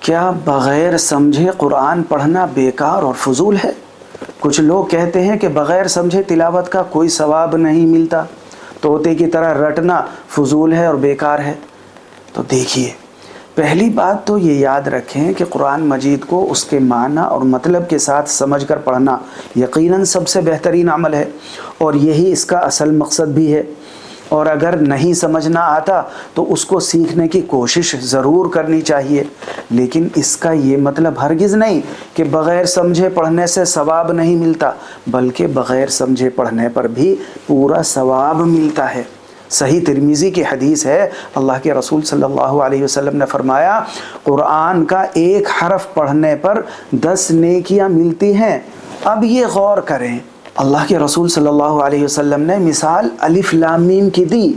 کیا بغیر سمجھے قرآن پڑھنا بیکار اور فضول ہے؟ کچھ لوگ کہتے ہیں کہ بغیر سمجھے تلاوت کا کوئی ثواب نہیں ملتا، طوطے کی طرح رٹنا فضول ہے اور بیکار ہے۔ تو دیکھیے، پہلی بات تو یہ یاد رکھیں کہ قرآن مجید کو اس کے معنی اور مطلب کے ساتھ سمجھ کر پڑھنا یقیناً سب سے بہترین عمل ہے، اور یہی اس کا اصل مقصد بھی ہے۔ اور اگر نہیں سمجھنا آتا تو اس کو سیکھنے کی کوشش ضرور کرنی چاہیے، لیکن اس کا یہ مطلب ہرگز نہیں کہ بغیر سمجھے پڑھنے سے ثواب نہیں ملتا، بلکہ بغیر سمجھے پڑھنے پر بھی پورا ثواب ملتا ہے۔ صحیح ترمذی کی حدیث ہے، اللہ کے رسول صلی اللہ علیہ وسلم نے فرمایا، قرآن کا ایک حرف پڑھنے پر 10 نیکیاں ملتی ہیں۔ اب یہ غور کریں، اللہ کے رسول صلی اللہ علیہ وسلم نے مثال الف لام میم کی دی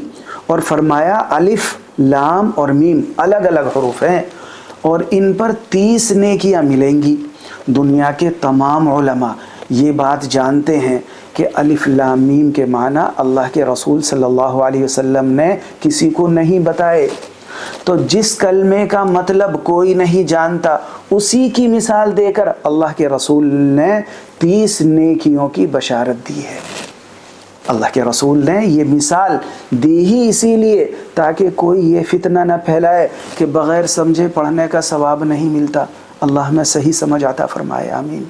اور فرمایا الف لام اور میم الگ الگ حروف ہیں اور ان پر 30 نیکیاں ملیں گی۔ دنیا کے تمام علماء یہ بات جانتے ہیں کہ الف لام میم کے معنی اللہ کے رسول صلی اللہ علیہ وسلم نے کسی کو نہیں بتائے۔ تو جس کلمے کا مطلب کوئی نہیں جانتا، اسی کی مثال دے کر اللہ کے رسول نے 30 نیکیوں کی بشارت دی ہے۔ اللہ کے رسول نے یہ مثال دی ہی اسی لیے تاکہ کوئی یہ فتنہ نہ پھیلائے کہ بغیر سمجھے پڑھنے کا ثواب نہیں ملتا۔ اللہ ہمیں صحیح سمجھ عطا فرمائے، آمین۔